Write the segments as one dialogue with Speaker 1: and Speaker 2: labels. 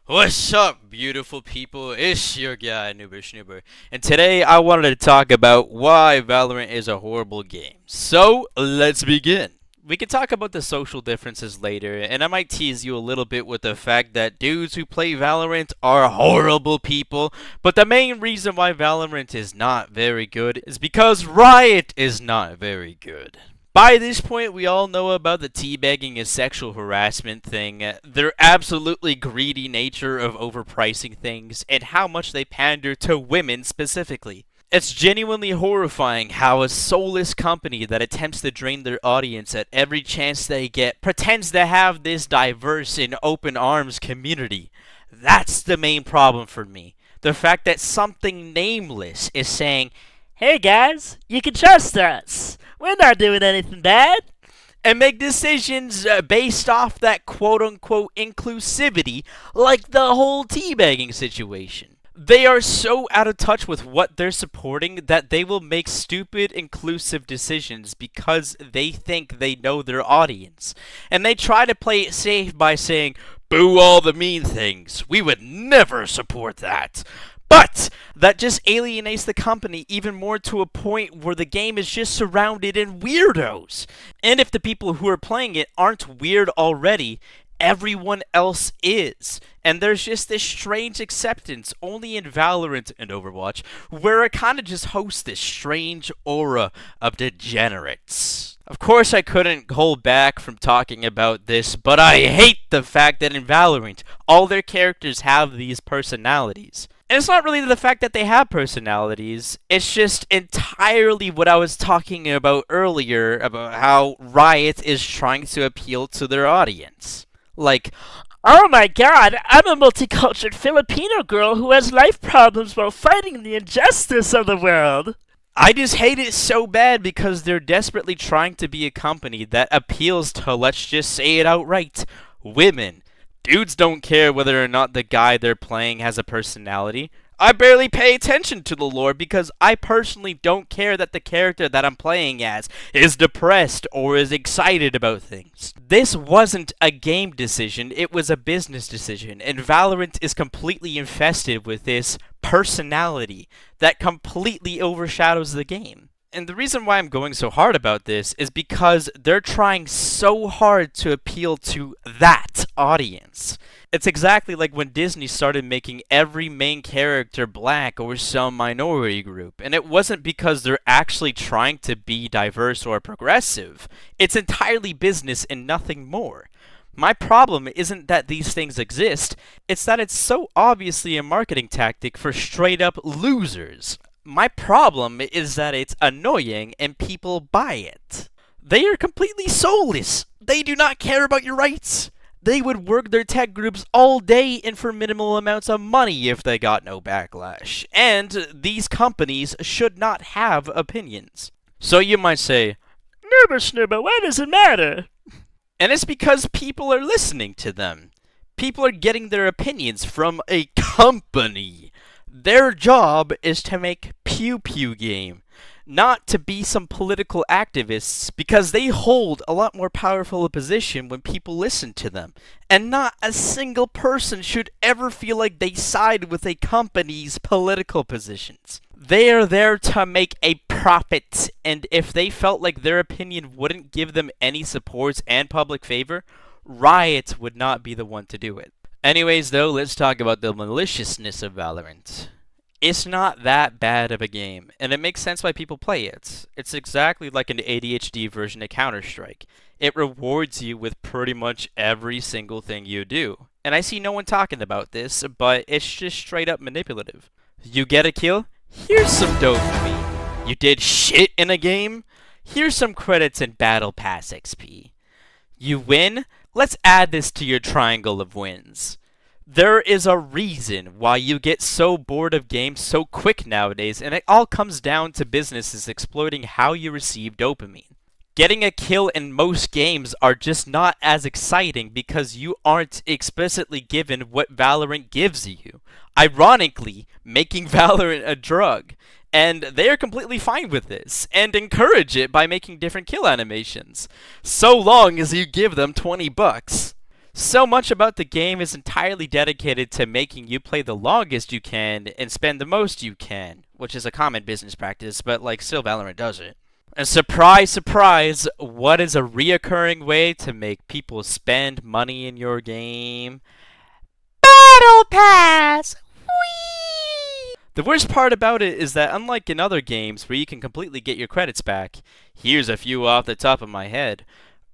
Speaker 1: What's up, beautiful people? It's your guy, Noober, and today I wanted to talk about why Valorant is a horrible game. So, let's begin. We can talk about the social differences later, and I might tease you a little bit with the fact that dudes who play Valorant are horrible people, but the main reason why Valorant is not very good is because Riot is not very good. By this point, we all know about the teabagging and sexual harassment thing, their absolutely greedy nature of overpricing things, and how much they pander to women specifically. It's genuinely horrifying how a soulless company that attempts to drain their audience at every chance they get pretends to have this diverse and open arms community. That's the main problem for me. The fact that something nameless is saying, "Hey guys, you can trust us. We're not doing anything bad," and make decisions based off that quote-unquote inclusivity, like the whole teabagging situation. They are so out of touch with what they're supporting that they will make stupid inclusive decisions because they think they know their audience. And they try to play it safe by saying, "Boo all the mean things. We would never support that." But that just alienates the company even more to a point where the game is just surrounded in weirdos. And if the people who are playing it aren't weird already, everyone else is. And there's just this strange acceptance only in Valorant and Overwatch where it kind of just hosts this strange aura of degenerates. Of course, I couldn't hold back from talking about this, but I hate the fact that in Valorant, all their characters have these personalities. And it's not really the fact that they have personalities, it's just entirely what I was talking about earlier about how Riot is trying to appeal to their audience. Like,
Speaker 2: "Oh my god, I'm a multicultural Filipino girl who has life problems while fighting the injustice of the world."
Speaker 1: I just hate it so bad because they're desperately trying to be a company that appeals to, let's just say it outright, women. Dudes don't care whether or not the guy they're playing has a personality. I barely pay attention to the lore because I personally don't care that the character that I'm playing as is depressed or is excited about things. This wasn't a game decision, it was a business decision, and Valorant is completely infested with this personality that completely overshadows the game. And the reason why I'm going so hard about this is because they're trying so hard to appeal to that audience. It's exactly like when Disney started making every main character black or some minority group. And it wasn't because they're actually trying to be diverse or progressive. It's entirely business and nothing more. My problem isn't that these things exist, it's that it's so obviously a marketing tactic for straight up losers. My problem is that it's annoying and people buy it. They are completely soulless. They do not care about your rights. They would work their tech groups all day and for minimal amounts of money if they got no backlash. And these companies should not have opinions. So you might say,
Speaker 2: Snoober, why does it matter?
Speaker 1: and it's because people are listening to them. People are getting their opinions from a company. Their job is to make pew pew game, not to be some political activists because they hold a lot more powerful a position when people listen to them. And not a single person should ever feel like they side with a company's political positions. They are there to make a profit, and if they felt like their opinion wouldn't give them any support and public favor, Riot would not be the one to do it. Anyways, though, let's talk about the maliciousness of Valorant. It's not that bad of a game, and it makes sense why people play it. It's exactly like an ADHD version of Counter-Strike. It rewards you with pretty much every single thing you do. And I see no one talking about this, but it's just straight up manipulative. You get a kill? Here's some dopamine. You did shit in a game? Here's some credits and Battle Pass XP. You win? Let's add this to your triangle of wins. There is a reason why you get so bored of games so quick nowadays, and it all comes down to businesses exploiting how you receive dopamine. Getting a kill in most games are just not as exciting because you aren't explicitly given what Valorant gives you. Ironically, making Valorant a drug. And they are completely fine with this, and encourage it by making different kill animations. So long as you give them $20. So much about the game is entirely dedicated to making you play the longest you can and spend the most you can, which is a common business practice, but like still Valorant does it. And surprise, surprise, what is a reoccurring way to make people spend money in your game? Battle Pass! Whee! The worst part about it is that unlike in other games where you can completely get your credits back, here's a few off the top of my head,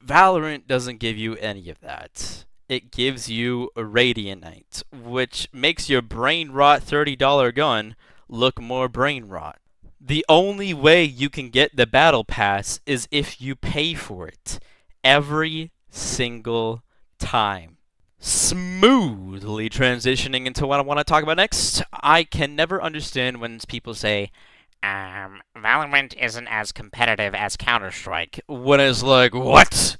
Speaker 1: Valorant doesn't give you any of that. It gives you a Radianite, which makes your brain rot $30 gun look more brain rot. The only way you can get the battle pass is if you pay for it. Every single time. Smoothly transitioning into what I want to talk about next, I can never understand when people say, Valorant isn't as competitive as Counter-Strike. When it's like, what?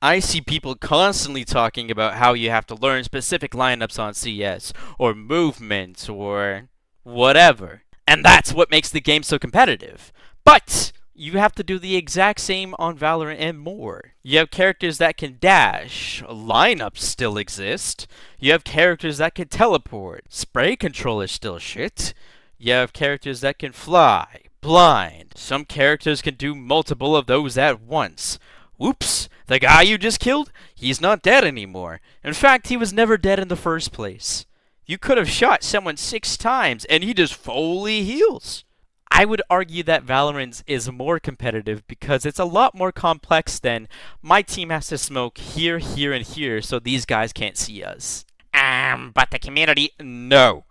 Speaker 1: I see people constantly talking about how you have to learn specific lineups on CS, or movements, or whatever. And that's what makes the game so competitive. But you have to do the exact same on Valorant and more. You have characters that can dash, lineups still exist. You have characters that can teleport, spray control is still shit. You have characters that can fly, blind. Some characters can do multiple of those at once. Whoops, the guy you just killed, he's not dead anymore. In fact, he was never dead in the first place. You could have shot someone 6 times and he just fully heals. I would argue that Valorant is more competitive because it's a lot more complex than my team has to smoke here, here, and here so these guys can't see us. But the community... No.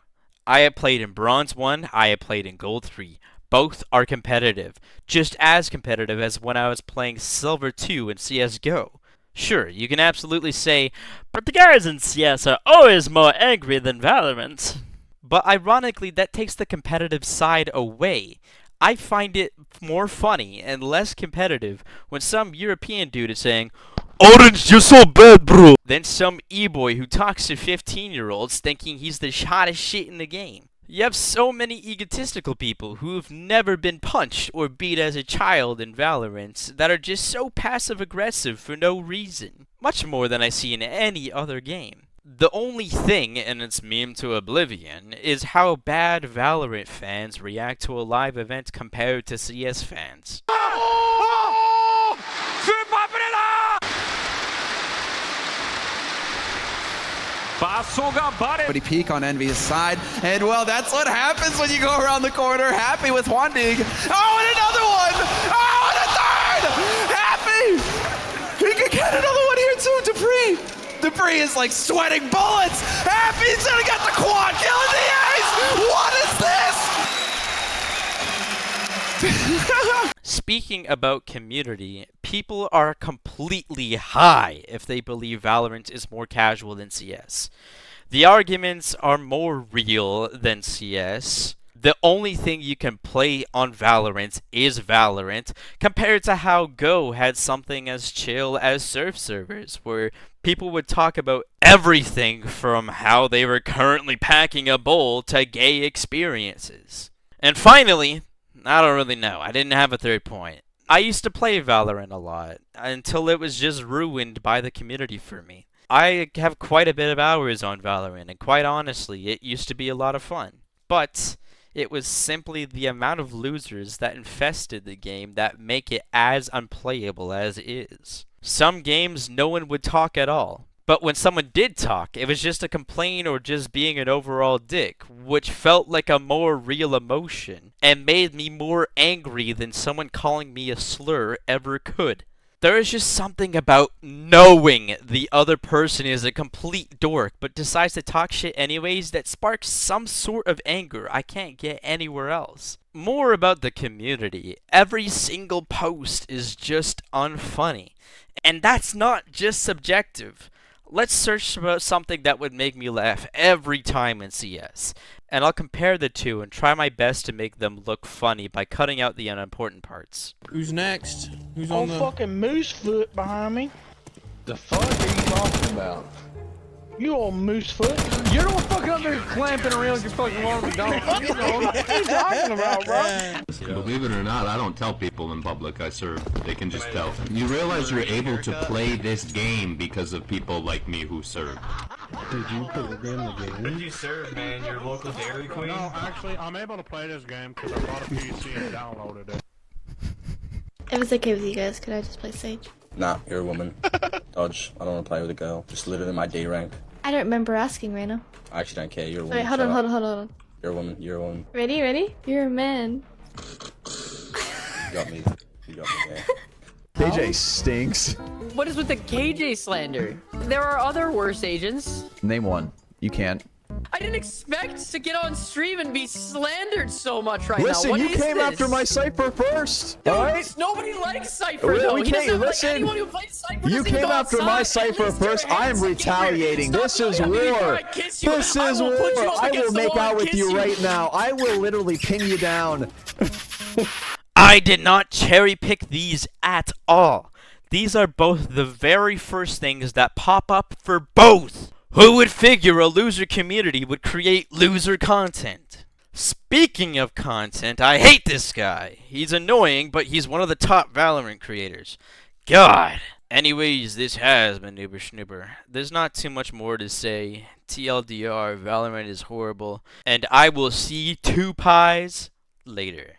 Speaker 1: I have played in Bronze 1, I have played in Gold 3. Both are competitive. Just as competitive as when I was playing Silver 2 in CSGO. Sure, you can absolutely say,
Speaker 2: But the guys in CS are always more angry than Valorant.
Speaker 1: But ironically, that takes the competitive side away. I find it more funny and less competitive when some European dude is saying, Orange, you're so bad, bro! Than some e-boy who talks to 15-year-olds thinking he's the hottest shit in the game. You have so many egotistical people who've never been punched or beat as a child in Valorant that are just so passive-aggressive for no reason. Much more than I see in any other game. The only thing, and it's meme to oblivion, is how bad Valorant fans react to a live event compared to CS fans.
Speaker 3: But he peek on Envy's side, and well, that's what happens when you go around the corner. Happy with one dig. Oh, and another one! Oh, and a third! Happy! He could get another one here too, Dupree is like sweating bullets! Happy's gonna get the quad kill in the ace! What is this?
Speaker 1: Speaking about community, people are completely high if they believe Valorant is more casual than CS. The arguments are more real than CS. The only thing you can play on Valorant is Valorant, compared to how Go had something as chill as surf servers, where people would talk about everything from how they were currently packing a bowl to gay experiences. And finally, I don't really know. I didn't have a third point. I used to play Valorant a lot, until it was just ruined by the community for me. I have quite a bit of hours on Valorant, and quite honestly, it used to be a lot of fun. But it was simply the amount of losers that infested the game that make it as unplayable as it is. Some games no one would talk at all. But when someone did talk, it was just a complaint or just being an overall dick, which felt like a more real emotion, and made me more angry than someone calling me a slur ever could. There is just something about knowing the other person is a complete dork, but decides to talk shit anyways that sparks some sort of anger I can't get anywhere else. More about the community. Every single post is just unfunny. And that's not just subjective. Let's search about something that would make me laugh every time in CS. And I'll compare the two and try my best to make them look funny by cutting out the unimportant parts.
Speaker 4: Who's next? Who's on the...
Speaker 5: fucking Moosefoot behind me.
Speaker 6: The fuck are you talking about?
Speaker 5: You old Moosefoot.
Speaker 6: You don't fucking under
Speaker 4: clamping around your fucking arm and don't.
Speaker 5: What are you talking about, bro?
Speaker 6: Believe it or not, I don't tell people in public I serve. They can just tell. You realize you're able to play this game because of people like me who serve.
Speaker 4: Did you put the game in the game?
Speaker 7: Did you serve, man? Your local Dairy Queen?
Speaker 4: No, actually, I'm able to play this game because I bought a PC and downloaded it.
Speaker 8: If it's okay with you guys, could I just play Sage?
Speaker 9: Nah, you're a woman. Dodge. I don't want to play with a girl. Just literally my D rank.
Speaker 8: I don't remember asking, Reyna.
Speaker 9: I actually don't care. You're a woman.
Speaker 8: Wait, hold on.
Speaker 9: You're a woman. You're a woman.
Speaker 8: Ready? You're a man.
Speaker 9: You got me. You got me there.
Speaker 10: KJ stinks.
Speaker 11: What is with the KJ slander? There are other worse agents.
Speaker 10: Name one. You can't.
Speaker 11: I didn't expect to get on stream and be slandered so much right
Speaker 10: Listen,
Speaker 11: now. What
Speaker 10: you
Speaker 11: is
Speaker 10: came
Speaker 11: this?
Speaker 10: after my Cypher first.
Speaker 11: Dude,
Speaker 10: Alright?
Speaker 11: nobody likes Cypher
Speaker 10: We
Speaker 11: though. He
Speaker 10: can't-
Speaker 11: doesn't
Speaker 10: listen,
Speaker 11: like anyone who plays Cypher.
Speaker 10: You
Speaker 11: doesn't
Speaker 10: came
Speaker 11: go
Speaker 10: after my
Speaker 11: outside. At
Speaker 10: Cypher
Speaker 11: least your
Speaker 10: first. I am
Speaker 11: hands get
Speaker 10: retaliating.
Speaker 11: weird.
Speaker 10: This
Speaker 11: Stop
Speaker 10: is
Speaker 11: yelling at me before
Speaker 10: war.
Speaker 11: I kiss you.
Speaker 10: This
Speaker 11: I
Speaker 10: is
Speaker 11: will
Speaker 10: war.
Speaker 11: put you up
Speaker 10: I will
Speaker 11: against the
Speaker 10: make
Speaker 11: wall
Speaker 10: out
Speaker 11: and
Speaker 10: with
Speaker 11: kiss
Speaker 10: you right now. I will literally pin you down.
Speaker 1: I did not cherry pick these at all. These are both the very first things that pop up for both. Who would figure a loser community would create loser content? Speaking of content, I hate this guy. He's annoying, but he's one of the top Valorant creators. God. Anyways, this has been Noober Schnoober. There's not too much more to say. TLDR, Valorant is horrible. And I will see two pies later.